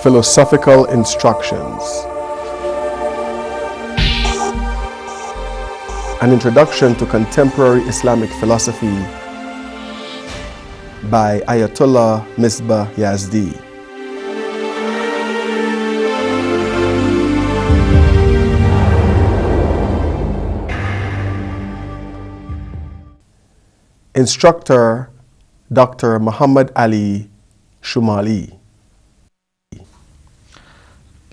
Philosophical Instructions. An Introduction to Contemporary Islamic Philosophy by Ayatollah Misbah Yazdi. Instructor Dr. Muhammad Ali Shomali.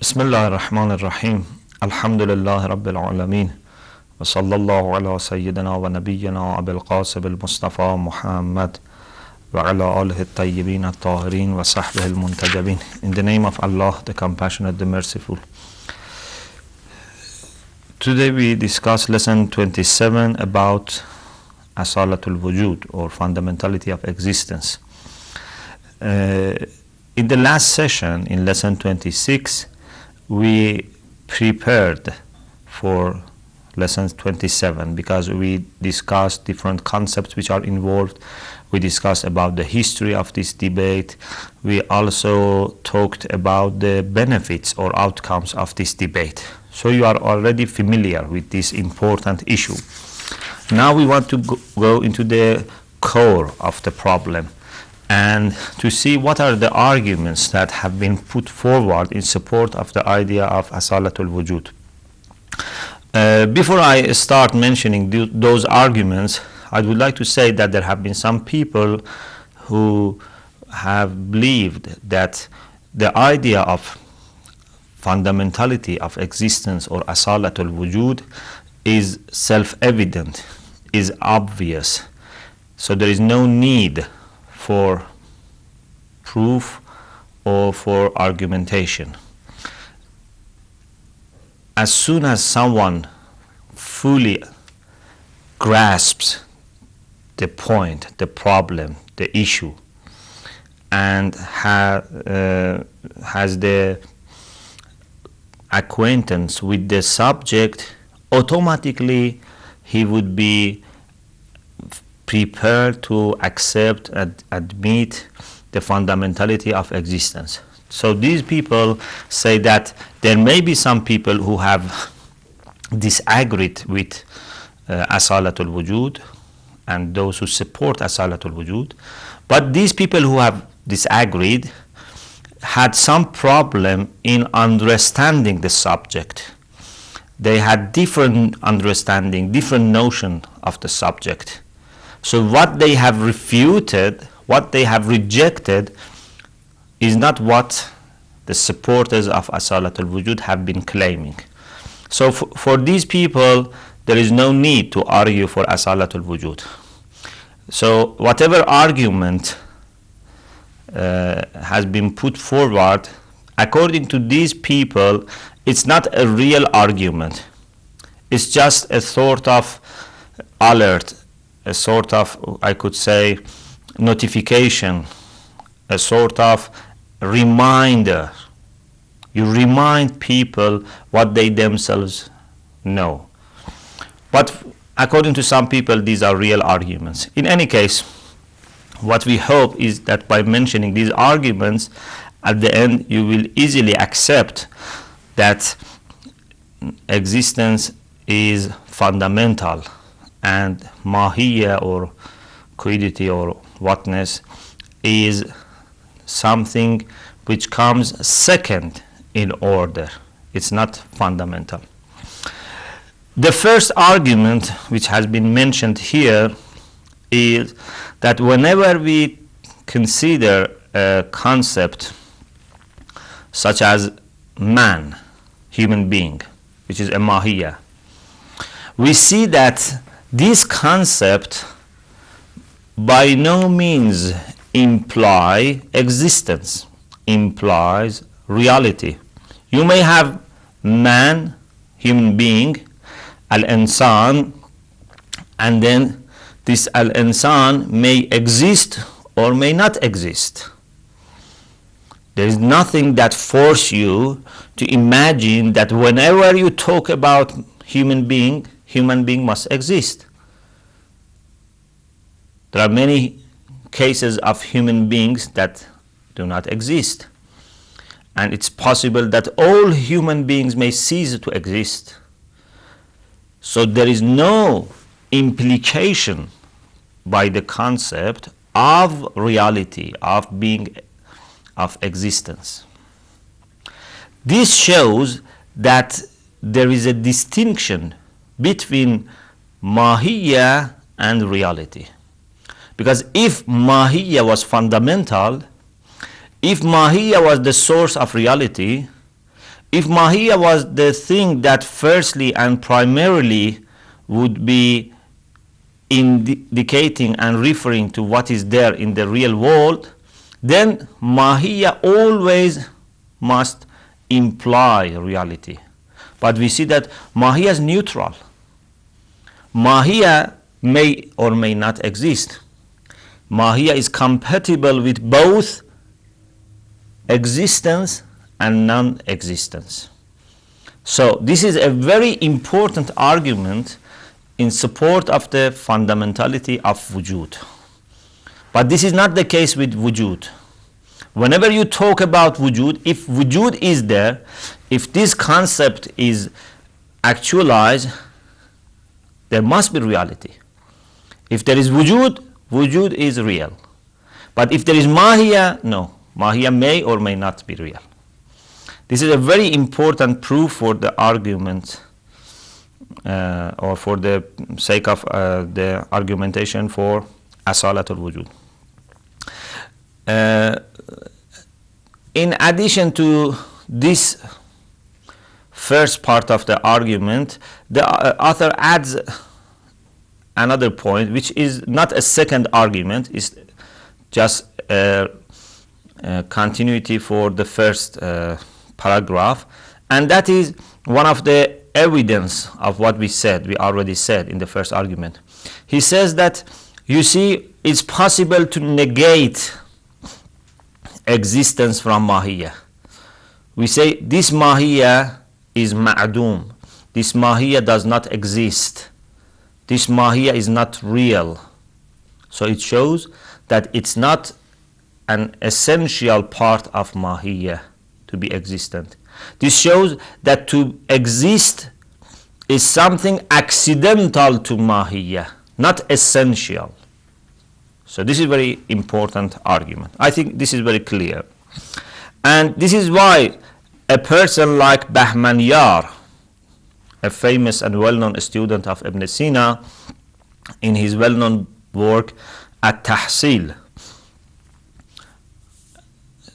Bismillah ar-Rahman ar-Rahim. Alhamdulillah Rabbil Alameen. Wa sallallahu ala Sayyidina wa Nabiyyina wa Abil Qasim al-Mustafa Muhammad wa ala alihi al-Tayyibin al-Tahirin wa sahbihi al-Muntajabin. In the name of Allah, the Compassionate, the Merciful. Today we discuss lesson 27 about Asalatul Wujud, or fundamentality of existence. In the last session, in lesson 26, we prepared for lesson 27 because we discussed different concepts which are involved. We discussed about the history of this debate. We also talked about the benefits or outcomes of this debate. So you are already familiar with this important issue. Now we want to go into the core of the problem and to see what are the arguments that have been put forward in support of the idea of Asalatul Wujud. Before I start mentioning those arguments, I would like to say that there have been some people who have believed that the idea of fundamentality of existence or Asalatul Wujud is self-evident, is obvious. So there is no need for proof or for argumentation. As soon as someone fully grasps the point, the problem, the issue, and has the acquaintance with the subject, automatically he would be prepared to accept and admit the fundamentality of existence. So these people say that there may be some people who have disagreed with Asalatul Wujud and those who support Asalatul Wujud, but these people who have disagreed had some problem in understanding the subject. They had different understanding, different notion of the subject. So what they have refuted, what they have rejected, is not what the supporters of Asalatul Wujud have been claiming. So for these people, there is no need to argue for Asalatul Wujud. So whatever argument has been put forward, according to these people, it's not a real argument. It's just a sort of alert, a sort of, I could say, notification, a sort of reminder. You remind people what they themselves know. But according to some people, these are real arguments. In any case, what we hope is that by mentioning these arguments, at the end you will easily accept that existence is fundamental and mahiyya or quiddity or whatness is something which comes second in order. It's not fundamental. The first argument which has been mentioned here is that whenever we consider a concept such as man, human being, which is a mahiyya, we see that this concept by no means imply existence, implies reality. You may have man, human being, al-insan, and then this al-insan may exist or may not exist. There is nothing that forces you to imagine that whenever you talk about human being must exist. There are many cases of human beings that do not exist. and it's possible that all human beings may cease to exist. So there is no implication by the concept of reality, of being, of existence. This shows that there is a distinction between mahiyya and reality. Because if mahiyya was fundamental, if mahiyya was the source of reality, if mahiyya was the thing that firstly and primarily would be indicating and referring to what is there in the real world, then mahiyya always must imply reality. But we see that mahiyya is neutral. Mahiyya may or may not exist. Mahiyya is compatible with both existence and non-existence. So this is a very important argument in support of the fundamentality of wujud. But this is not the case with wujud. Whenever you talk about wujud, if wujud is there, if this concept is actualized, there must be reality. If there is wujud, wujud is real. But if there is mahiyya, no. Mahiyya may or may not be real. This is a very important proof for the argument or for the sake of the argumentation for asalatul wujud. In addition to this first part of the argument, the author adds another point, which is not a second argument, it's just a continuity for the first paragraph, and that is one of the evidence of what we already said in the first argument. He says that, you see, it's possible to negate existence from mahiyya. We say this mahiyya is ma'dum. This mahiyya does not exist. This mahiyya is not real. So it shows that it's not an essential part of mahiyya to be existent. This shows that to exist is something accidental to mahiyya, not essential. So this is a very important argument. I think this is very clear. And this is why a person like Bahmanyar, a famous and well-known student of Ibn Sina, in his well-known work At-Tahsil,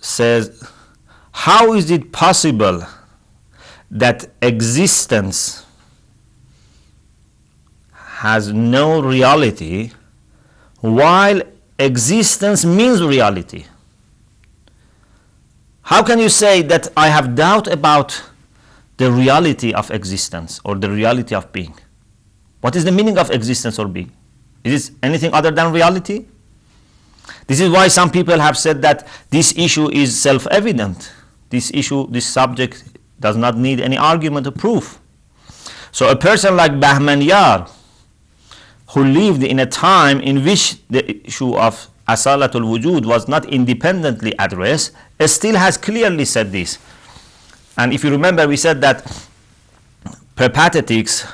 says, how is it possible that existence has no reality while existence means reality? How can you say that I have doubt about the reality of existence or the reality of being? What is the meaning of existence or being? Is it anything other than reality? This is why some people have said that this issue is self-evident. This subject does not need any argument or proof. So a person like Bahmanyar, who lived in a time in which the issue of asalatul wujud was not independently addressed, still has clearly said this. And if you remember, we said that peripatetics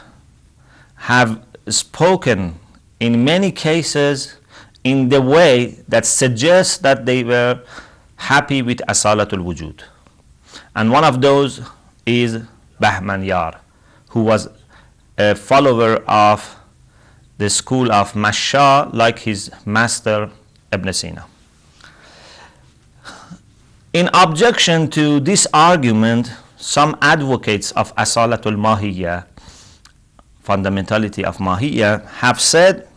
have spoken in many cases in the way that suggests that they were happy with asalatul wujud. And one of those is Bahmanyar, who was a follower of the school of Masha, like his master Ibn Sina. In objection to this argument, some advocates of asalatul mahiyya, fundamentality of mahiyya, have said,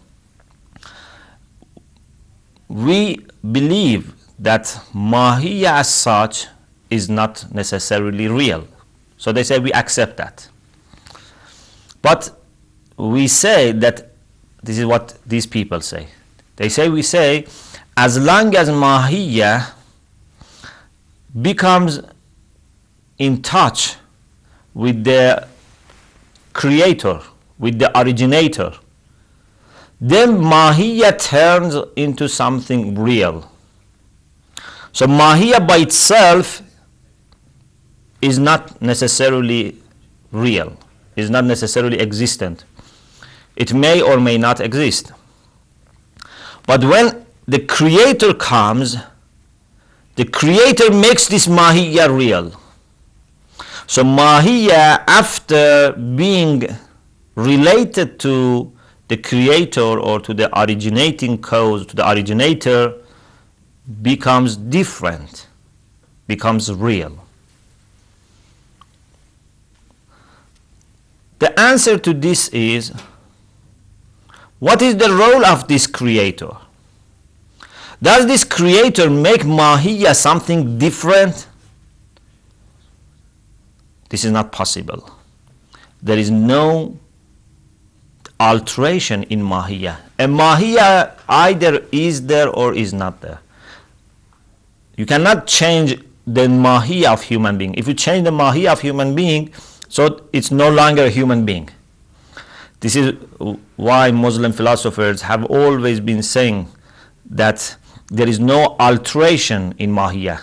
we believe that mahiyya as such is not necessarily real. So they say we accept that. But we say that this is what these people say. We say, as long as mahiyya becomes in touch with the creator, with the originator, then mahiyya turns into something real. So mahiyya by itself is not necessarily real, is not necessarily existent. It may or may not exist. But when the creator comes, the creator makes this mahiyya real. So mahiyya, after being related to the creator or to the originating cause, to the originator, becomes different, becomes real. The answer to this is, what is the role of this creator? Does this creator make mahiyya something different? This is not possible. There is no alteration in mahiyya. A mahiyya either is there or is not there. You cannot change the mahiyya of human being. If you change the mahiyya of human being, so it's no longer a human being. This is why Muslim philosophers have always been saying that there is no alteration in mahiyya.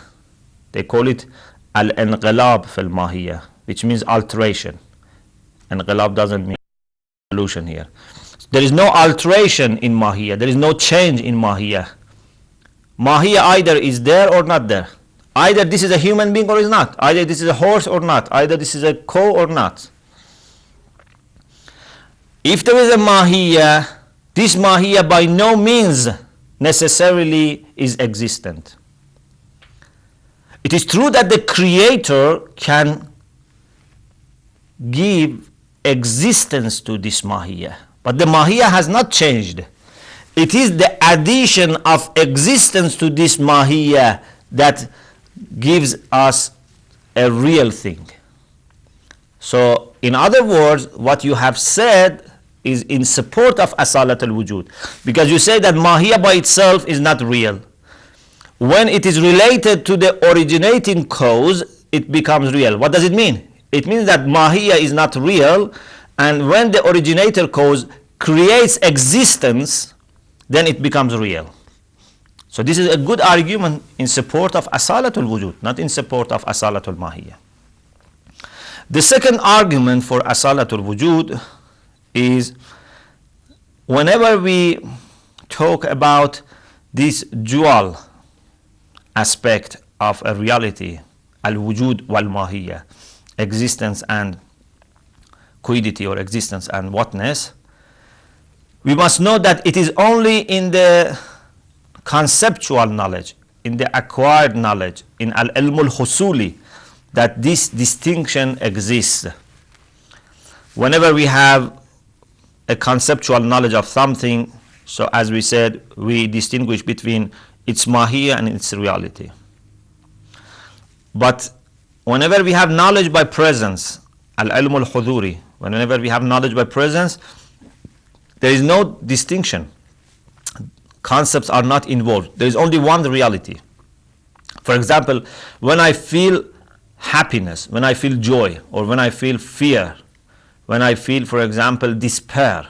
They call it al-inqilab fil mahiyya, which means alteration. Inqilab doesn't mean evolution here. There is no alteration in mahiyya. There is no change in mahiyya. Mahiyya either is there or not there. Either this is a human being or is not. Either this is a horse or not. Either this is a cow or not. If there is a mahiyya, this mahiyya by no means necessarily is existent. It is true that the creator can give existence to this mahiyya, but the mahiyya has not changed. It is the addition of existence to this mahiyya that gives us a real thing. So, in other words, what you have said is in support of asalat al-wujud, because you say that mahiyya by itself is not real. When it is related to the originating cause, it becomes real. What does it mean? It means that mahiyya is not real, and when the originator cause creates existence, then it becomes real. So this is a good argument in support of asalat al-wujud, not in support of asalat al-mahiyya. The second argument for asalat al-wujud is, whenever we talk about this dual aspect of a reality, al-wujud wal-mahiyya, existence and quiddity, or existence and whatness, we must know that it is only in the conceptual knowledge, in the acquired knowledge, in al-ilm al-husuli, that this distinction exists. Whenever we have a conceptual knowledge of something, so as we said, we distinguish between its mahiyya and its reality. But whenever we have knowledge by presence, al-ilm al-huduri, whenever we have knowledge by presence, there is no distinction. Concepts are not involved. There is only one reality. For example, when I feel happiness, when I feel joy, or when I feel fear, when I feel, for example, despair,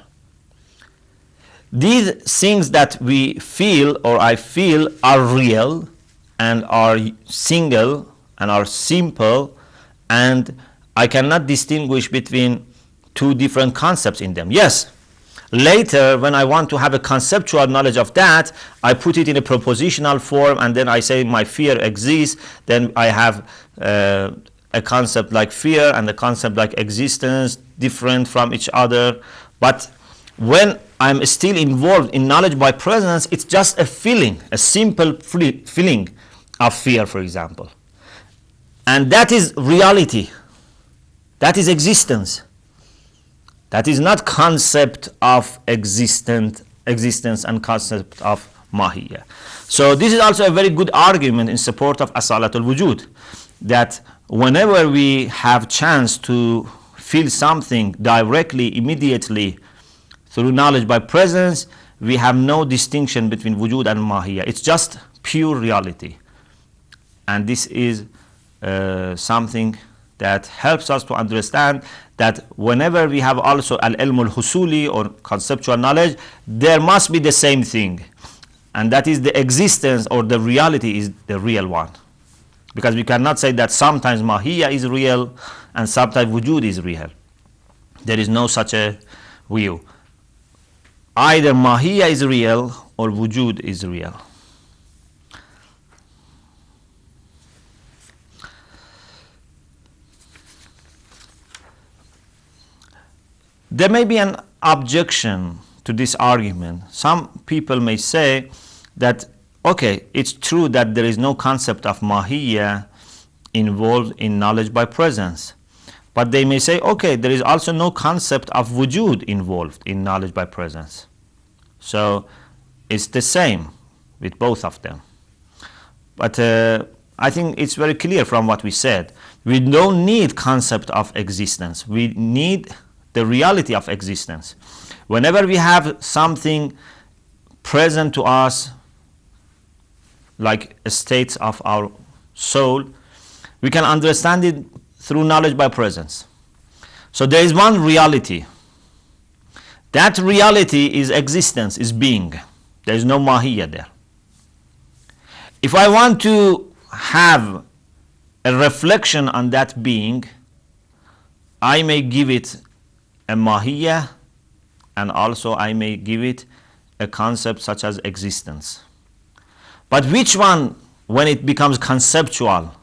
these things that we feel or I feel are real and are single and are simple, and I cannot distinguish between two different concepts in them. Yes, later when I want to have a conceptual knowledge of that, I put it in a propositional form, and then I say my fear exists, then I have a concept like fear and a concept like existence, different from each other. But when I'm still involved in knowledge by presence, it's just a feeling, a simple feeling of fear, for example. And that is reality. That is existence. That is not concept of existence and concept of mahiyya. So this is also a very good argument in support of asalat al-wujud, that whenever we have chance to feel something directly, immediately, through knowledge by presence, we have no distinction between wujud and mahiyya. It's just pure reality. And this is something that helps us to understand that whenever we have also al-ilm al-husuli, or conceptual knowledge, there must be the same thing. And that is the existence, or the reality is the real one. Because we cannot say that sometimes Mahiyya is real and sometimes Wujud is real. There is no such a view. Either Mahiyya is real or Wujud is real. There may be an objection to this argument. Some people may say that, okay, it's true that there is no concept of Mahiyya involved in knowledge by presence. But they may say, okay, there is also no concept of Wujud involved in knowledge by presence. So it's the same with both of them. But I think it's very clear from what we said. We don't need concept of existence. We need the reality of existence. Whenever we have something present to us, like states of our soul, we can understand it through knowledge by presence. So there is one reality. That reality is existence, is being. There is no Mahiyya there. If I want to have a reflection on that being, I may give it a Mahiyya, and also I may give it a concept such as existence. But which one, when it becomes conceptual,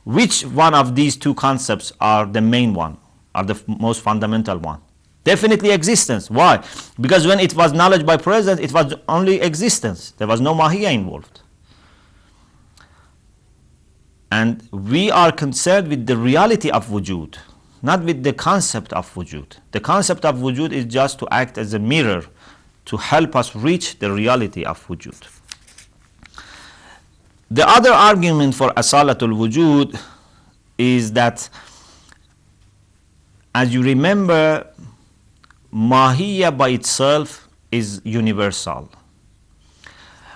which one of these two concepts are the main one, are the most fundamental one? Definitely existence. Why? Because when it was knowledge by presence, it was only existence. There was no Mahiyya involved. And we are concerned with the reality of Wujud, not with the concept of Wujud. The concept of Wujud is just to act as a mirror to help us reach the reality of Wujud. The other argument for Asalatul Wujud is that, as you remember, Mahiyya by itself is universal.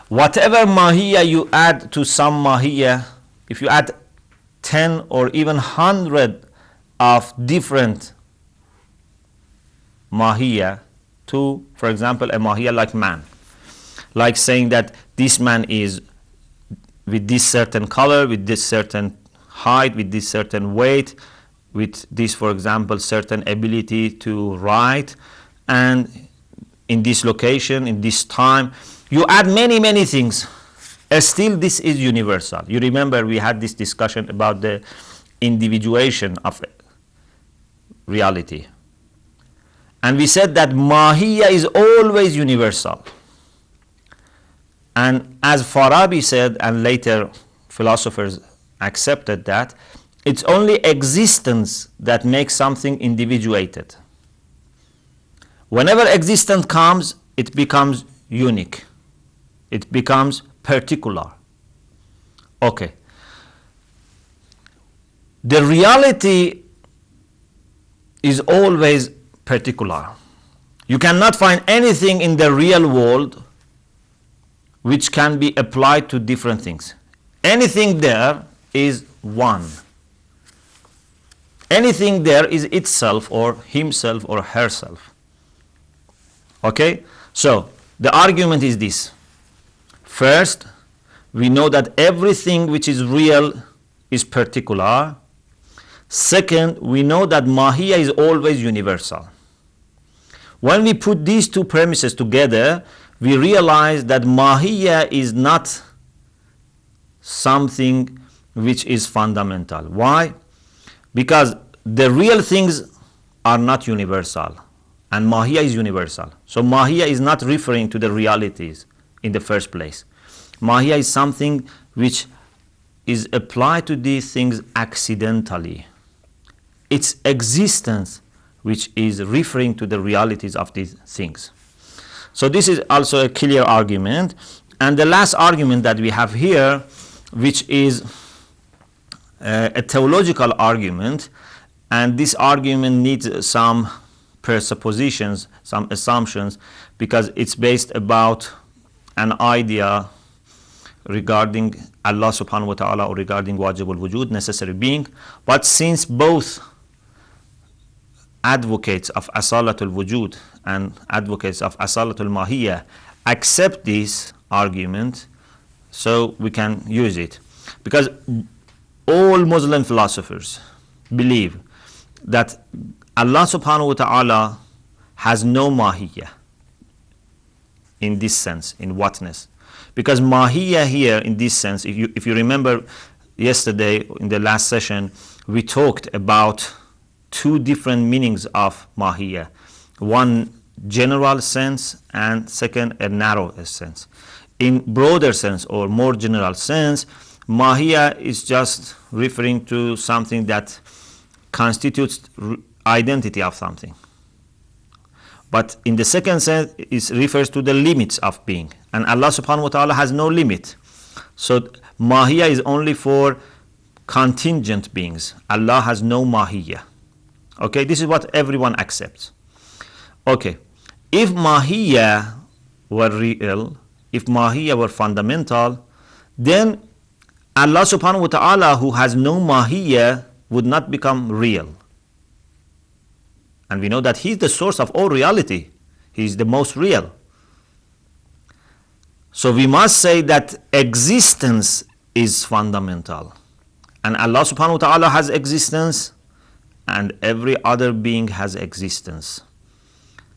Whatever Mahiyya you add to some Mahiyya, if you add 10 or even 100 of different Mahiyya to, for example, a Mahiyya like man, like saying that this man is with this certain color, with this certain height, with this certain weight, with this, for example, certain ability to write, and in this location, in this time. You add many, many things. Still, this is universal. You remember we had this discussion about the individuation of reality. And we said that Mahiyya is always universal. And as Farabi said, and later philosophers accepted that, it's only existence that makes something individuated. Whenever existence comes, it becomes unique. It becomes particular. Okay. The reality is always particular. You cannot find anything in the real world which can be applied to different things. Anything there is one. Anything there is itself or himself or herself. Okay? So, the argument is this. First, we know that everything which is real is particular. Second, we know that Mahiyya is always universal. When we put these two premises together, we realize that Mahiyya is not something which is fundamental. Why? Because the real things are not universal, and Mahiyya is universal. So Mahiyya is not referring to the realities in the first place. Mahiyya is something which is applied to these things accidentally. It's existence which is referring to the realities of these things. So this is also a clear argument. And the last argument that we have here, which is a theological argument, and this argument needs some presuppositions, some assumptions, because it's based about an idea regarding Allah subhanahu wa ta'ala or regarding wajibul wujud, necessary being. But since both advocates of asalatul wujud and advocates of asalatul mahiyya accept this argument, so we can use it. Because all Muslim philosophers believe that Allah subhanahu wa ta'ala has no mahiyya in this sense, in whatness. Because mahiyya here in this sense, if you remember yesterday in the last session, we talked about two different meanings of mahiyya. One general sense and second a narrow sense. In broader sense or more general sense, mahiyya is just referring to something that constitutes identity of something. But in the second sense, it refers to the limits of being. And Allah subhanahu wa ta'ala has no limit. So mahiyya is only for contingent beings. Allah has no mahiyya. Okay, this is what everyone accepts. Okay, if mahiyya were real, if mahiyya were fundamental, then Allah subhanahu wa ta'ala, who has no mahiyya, would not become real. And we know that He is the source of all reality. He is the most real. So we must say that existence is fundamental. And Allah subhanahu wa ta'ala has existence, and every other being has existence.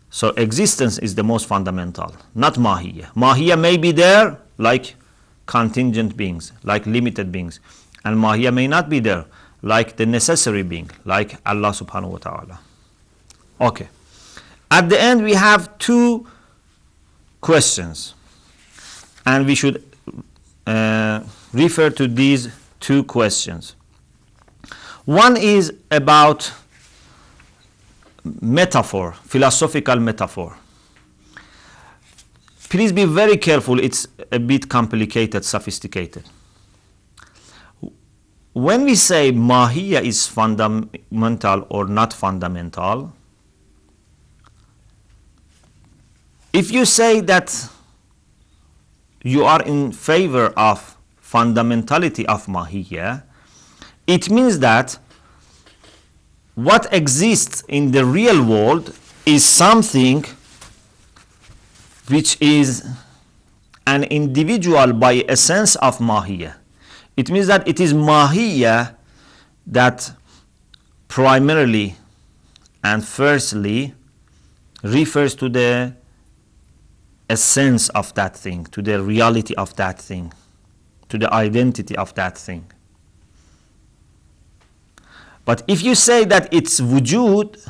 So existence is the most fundamental, not mahiyya. Mahiyya may be there like contingent beings, like limited beings. And mahiyya may not be there like the necessary being, like Allah subhanahu wa ta'ala. Okay. At the end we have two questions. And we should refer to these two questions. One is about metaphor, philosophical metaphor. Please be very careful, it's a bit complicated, sophisticated. When we say mahiyya is fundamental or not fundamental, if you say that you are in favor of fundamentality of mahiyya, it means that what exists in the real world is something which is an individual by a sense of mahiyya. It means that it is mahiyya that primarily and firstly refers to the essence of that thing, to the reality of that thing, to the identity of that thing. But if you say that it's wujud,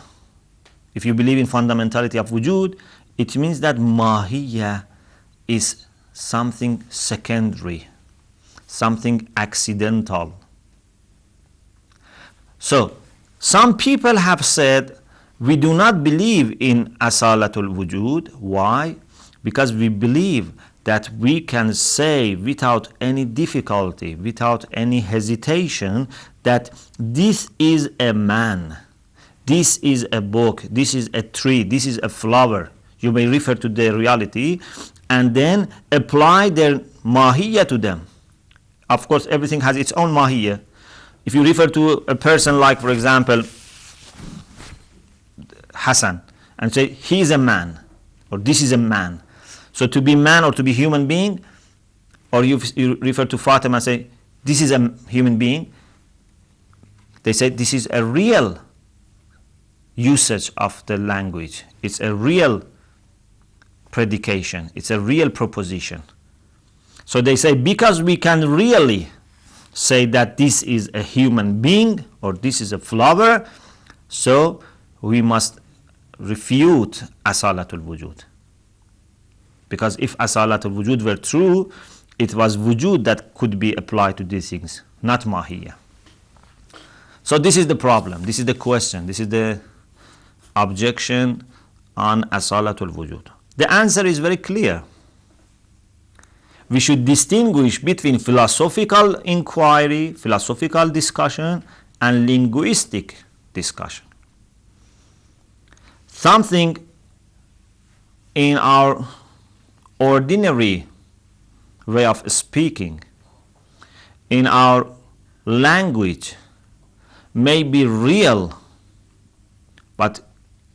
if you believe in fundamentality of wujud, it means that mahiyya is something secondary, something accidental. So, some people have said, we do not believe in asalatul wujud. Why? Because we believe that we can say without any difficulty, without any hesitation, that this is a man, this is a book, this is a tree, this is a flower. You may refer to their reality and then apply their mahiyya to them. Of course, everything has its own mahiyya. If you refer to a person like, for example, Hassan, and say, he is a man, or this is a man. So to be man or to be human being, or you refer to Fatima and say, this is a human being, they say this is a real usage of the language. It's a real predication. It's a real proposition. So they say, because we can really say that this is a human being or this is a flower, so we must refute asalatul wujud. Because if asalatul wujud were true, it was wujud that could be applied to these things, not mahiyya. So this is the problem, this is the question, this is the objection on asalatul wujud. The answer is very clear. We should distinguish between philosophical inquiry, philosophical discussion, and linguistic discussion. Something in our ordinary way of speaking, in our language, may be real, but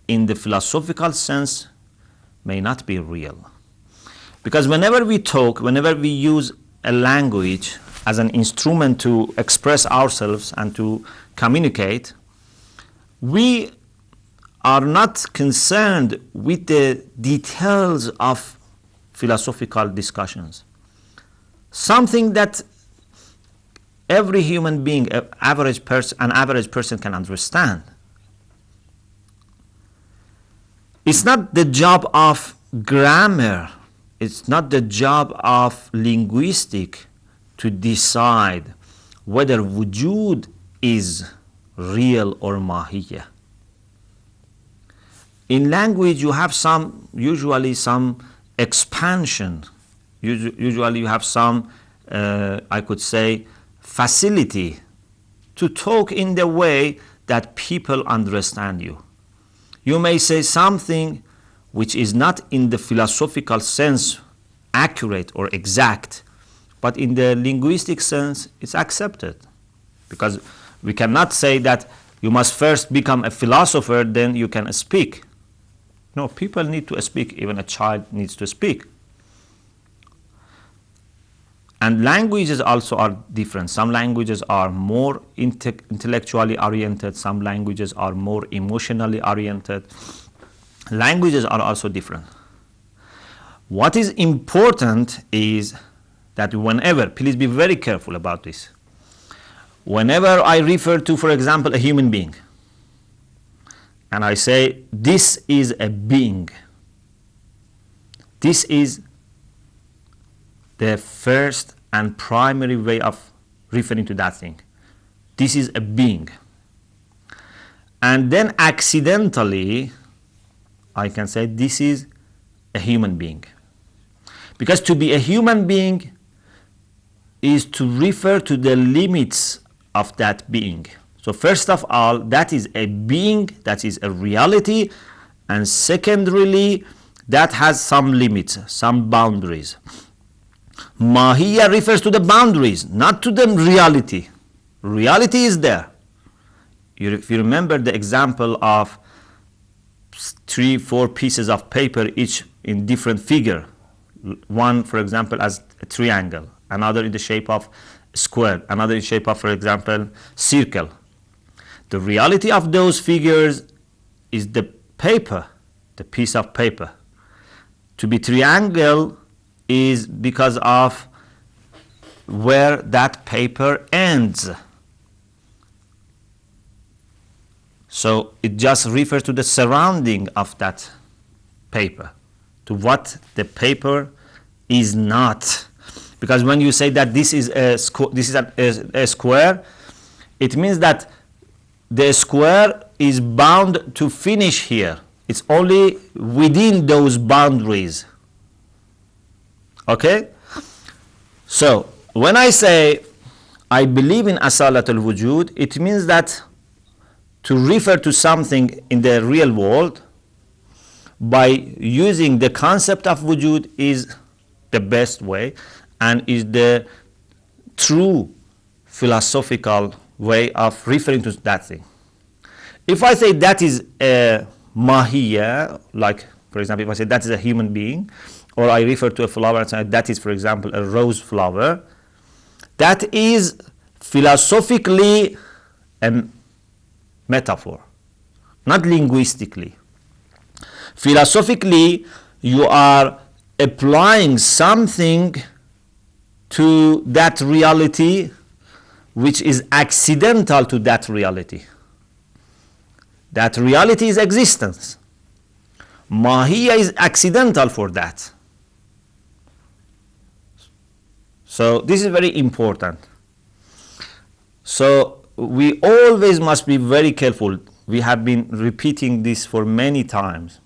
in the philosophical sense may not be real. Because whenever we talk, whenever we use a language, as an instrument to express ourselves and to communicate, we are not concerned with the details of philosophical discussions. Something that every human being, an average person can understand. It's not the job of grammar, it's not the job of linguistic to decide whether wujud is real or mahiyya. In language you have usually some expansion, usually you have some, I could say, facility to talk in the way that people understand you. You may say something which is not in the philosophical sense accurate or exact, but in the linguistic sense it's accepted. Because we cannot say that you must first become a philosopher, then you can speak. No, people need to speak, even a child needs to speak. And languages also are different. Some languages are more intellectually oriented, some languages are more emotionally oriented. Languages are also different. What is important is that whenever, please be very careful about this, whenever I refer to, for example, a human being, and I say, this is a being, this is the first and primary way of referring to that thing. This is a being. And then accidentally, I can say this is a human being. Because to be a human being is to refer to the limits of that being. So first of all, that is a being, that is a reality, and secondarily, that has some limits, some boundaries. Mahiyya refers to the boundaries, not to the reality. Reality is there. If you remember the example of 3-4 pieces of paper, each in different figure. One, for example, as a triangle, another in the shape of square, another in shape of, for example, circle. The reality of those figures is the paper, the piece of paper. To be triangle is because of where that paper ends. So it just refers to the surrounding of that paper, to what the paper is not. Because when you say that this is a square, it means that the square is bound to finish here. It's only within those boundaries. Okay? So, when I say I believe in asalatul wujud, it means that to refer to something in the real world by using the concept of wujud is the best way and is the true philosophical way of referring to that thing. If I say that is a mahiyya, like for example, if I say that is a human being, or I refer to a flower and say that is, for example, a rose flower, that is philosophically a metaphor, not linguistically. Philosophically, you are applying something to that reality which is accidental to that reality. That reality is existence. Mahiyya is accidental for that. So this is very important. So we always must be very careful. We have been repeating this for many times.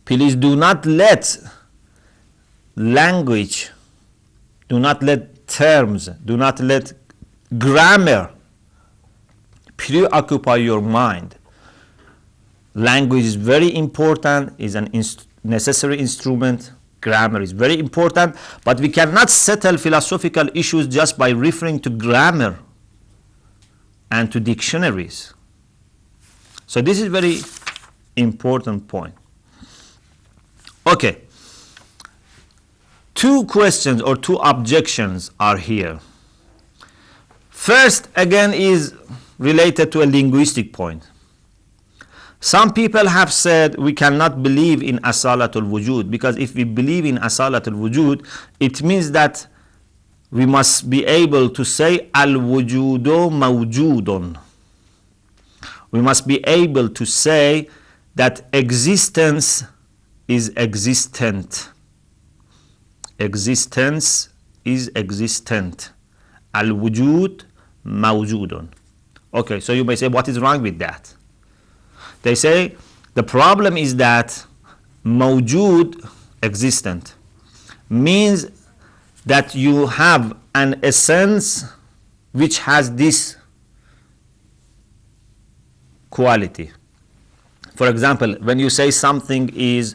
Please do not let language, do not let terms, do not let grammar preoccupy your mind. Language is very important, is an necessary instrument. Grammar is very important, but we cannot settle philosophical issues just by referring to grammar and to dictionaries. So this is very important point. Okay. two questions or two objections are here. First, again, is related to a linguistic point. Some people have said we cannot believe in asalatul wujud, because if we believe in asalatul wujud, it means that we must be able to say al-wujudu mawjudun. We must be able to say that existence is existent. Existence is existent. Al-wujud mawjudun. Okay, so you may say, what is wrong with that? They say the problem is that mawjud, existent, means that you have an essence which has this quality. For example, when you say something is,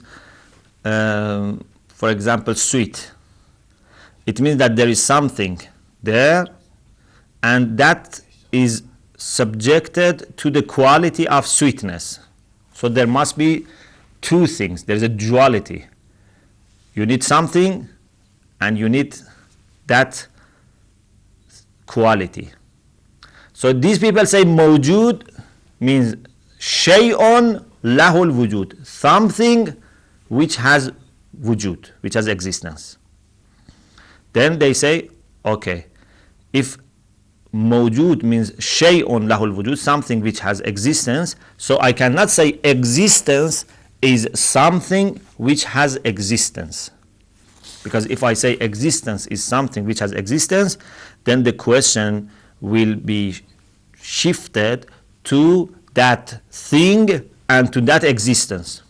for example, sweet, it means that there is something there, and that is subjected to the quality of sweetness. So there must be two things. There's a duality. You need something and you need that quality. So these people say mawjud means shay'un lahul wujud, something which has wujud, which has existence. Then they say, okay, if mawjud means shay'un lahul wujud, something which has existence, so I cannot say existence is something which has existence. Because if I say existence is something which has existence, then the question will be shifted to that thing and to that existence.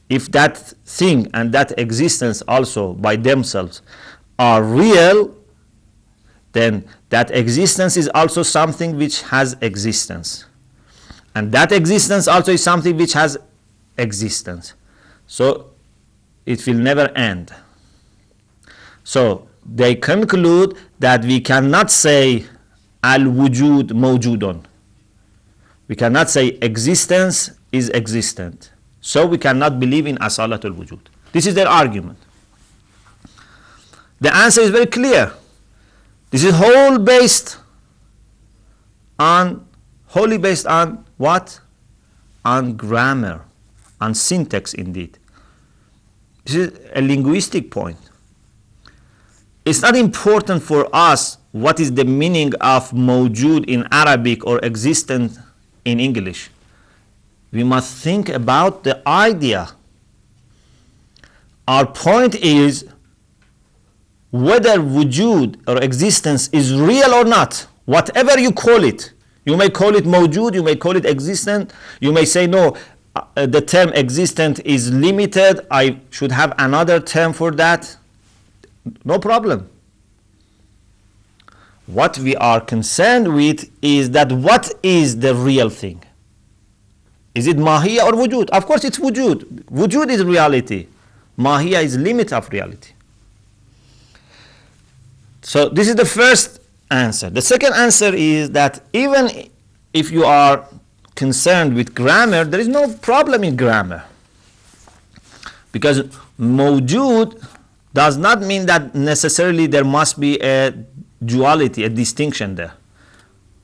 If that thing and that existence also by themselves are real, then that existence is also something which has existence. And that existence also is something which has existence. So it will never end. So they conclude that we cannot say al-wujud mawjudun. We cannot say existence is existent. So we cannot believe in asalatul wujud. This is their argument. The answer is very clear. This is wholly based on what? On grammar, on syntax indeed. This is a linguistic point. It's not important for us what is the meaning of mawjud in Arabic or existent in English. We must think about the idea. Our point is whether wujud or existence is real or not, whatever you call it. You may call it mawjud, you may call it existent, you may say no, the term existent is limited, I should have another term for that. No problem. What we are concerned with is that what is the real thing? Is it mahiyya or wujud? Of course it's wujud. Wujud is reality. Mahiyya is limit of reality. So this is the first answer. The second answer is that even if you are concerned with grammar, there is no problem in grammar. Because mawjud does not mean that necessarily there must be a duality, a distinction there.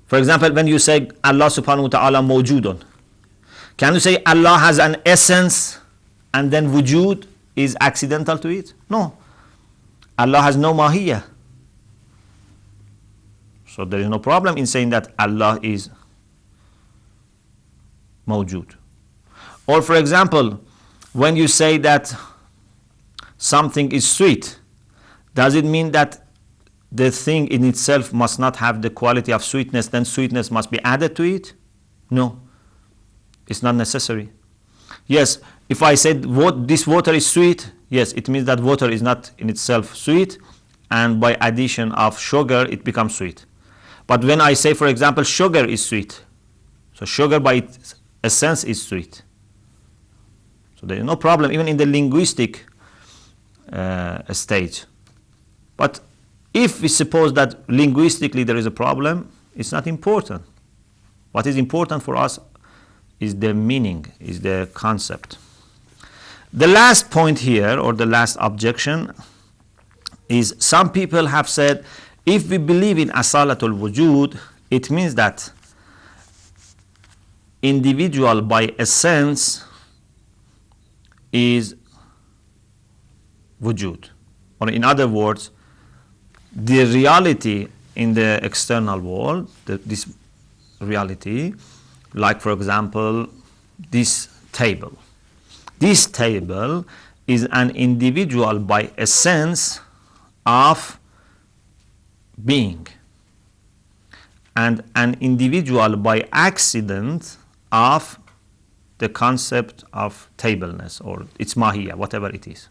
For example, when you say Allah subhanahu wa ta'ala mawjudun, can you say Allah has an essence and then wujud is accidental to it? No. Allah has no mahiyya. So there is no problem in saying that Allah is mawjud. Or for example, when you say that something is sweet, does it mean that the thing in itself must not have the quality of sweetness, then sweetness must be added to it? No, it's not necessary. Yes, if I said this water is sweet, yes, it means that water is not in itself sweet, and by addition of sugar it becomes sweet. But when I say, for example, sugar is sweet, so sugar by its essence is sweet. So there is no problem even in the linguistic stage. But if we suppose that linguistically there is a problem, it's not important. What is important for us is the meaning, is the concept. The last point here, or the last objection, is some people have said, if we believe in asalatul wujud, it means that individual by essence is wujud. Or in other words, the reality in the external world, this reality, like for example, this table. This table is an individual by essence of being, and an individual by accident of the concept of tableness or its mahiyya, whatever it is.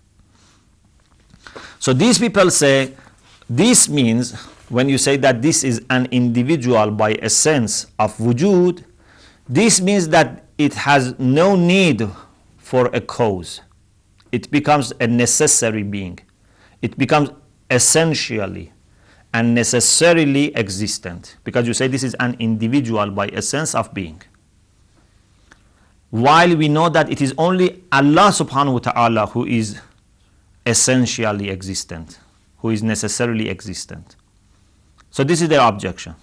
So these people say, this means when you say that this is an individual by essence of wujud, this means that it has no need for a cause. It becomes a necessary being. It becomes essentially and necessarily existent, because you say this is an individual by essence of being. While we know that it is only Allah subhanahu wa ta'ala who is essentially existent, who is necessarily existent. So this is their objection.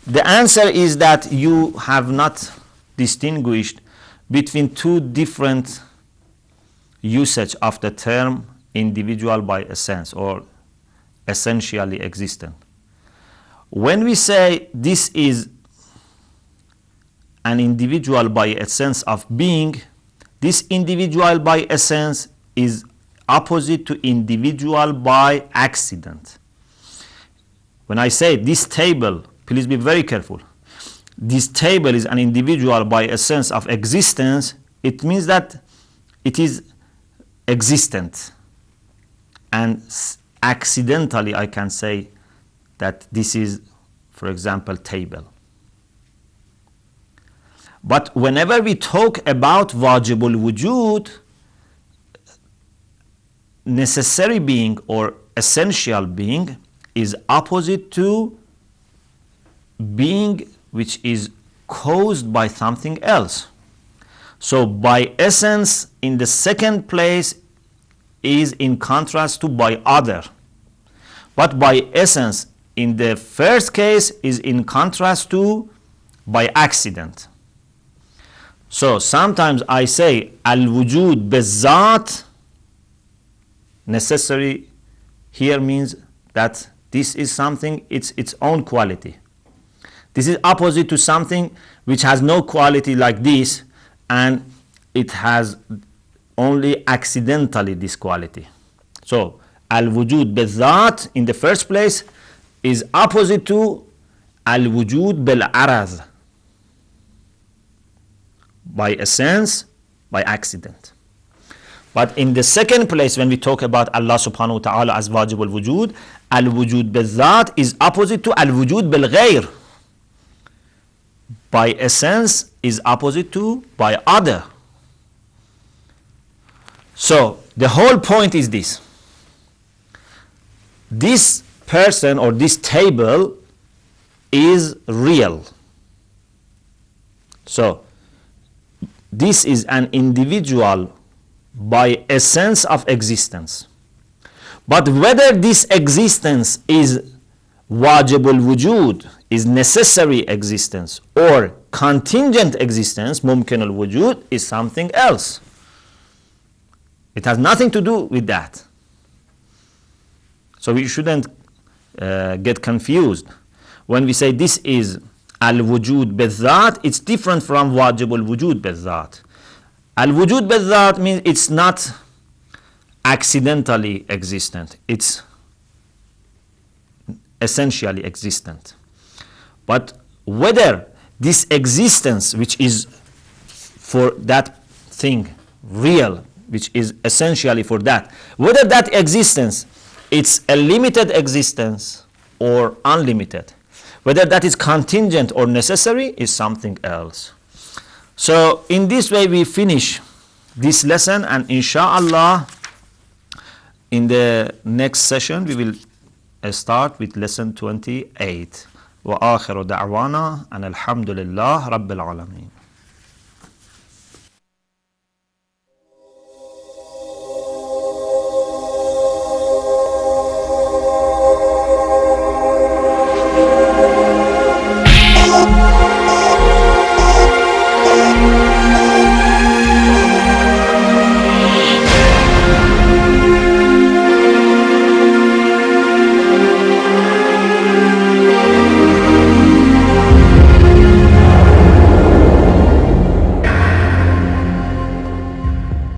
The answer is that you have not distinguished between two different usage of the term individual by essence or essentially existent. When we say this is an individual by essence of being, this individual by essence is opposite to individual by accident. When I say this table, please be very careful. This table is an individual by essence of existence. It means that it is existent, and accidentally I can say that this is, for example, table. But whenever we talk about wajibul wujud, necessary being or essential being is opposite to being which is caused by something else. So by essence in the second place is in contrast to by other. But by essence in the first case is in contrast to by accident. So sometimes I say al-wujud bizat, necessary here means that this is something, it's its own quality. This is opposite to something which has no quality like this, and it has only accidentally this quality. So al-wujud bizat in the first place is opposite to al-wujud bil-araz, by essence, by accident. But in the second place, when we talk about Allah subhanahu wa ta'ala as wajib al-wujud, al-wujud bil-zat is opposite to al-wujud bil-ghayr. By essence is opposite to by other. So the whole point is this. This person or this table is real. So this is an individual by essence of existence. But whether this existence is wajibul wujud, is necessary existence, or contingent existence, mumkin al-wujud, is something else. It has nothing to do with that. So we shouldn't get confused. When we say this is al-wujud bizat, it's different from wajibul wujud bizat. Al-wujud bizat means it's not accidentally existent. It's essentially existent. But whether this existence, which is for that thing real, which is essentially for that, whether that existence it's a limited existence or unlimited, whether that is contingent or necessary, is something else. So in this way we finish this lesson, and inshallah in the next session we will start with lesson 28. وآخر دعوانا أن الحمد لله رب العالمين.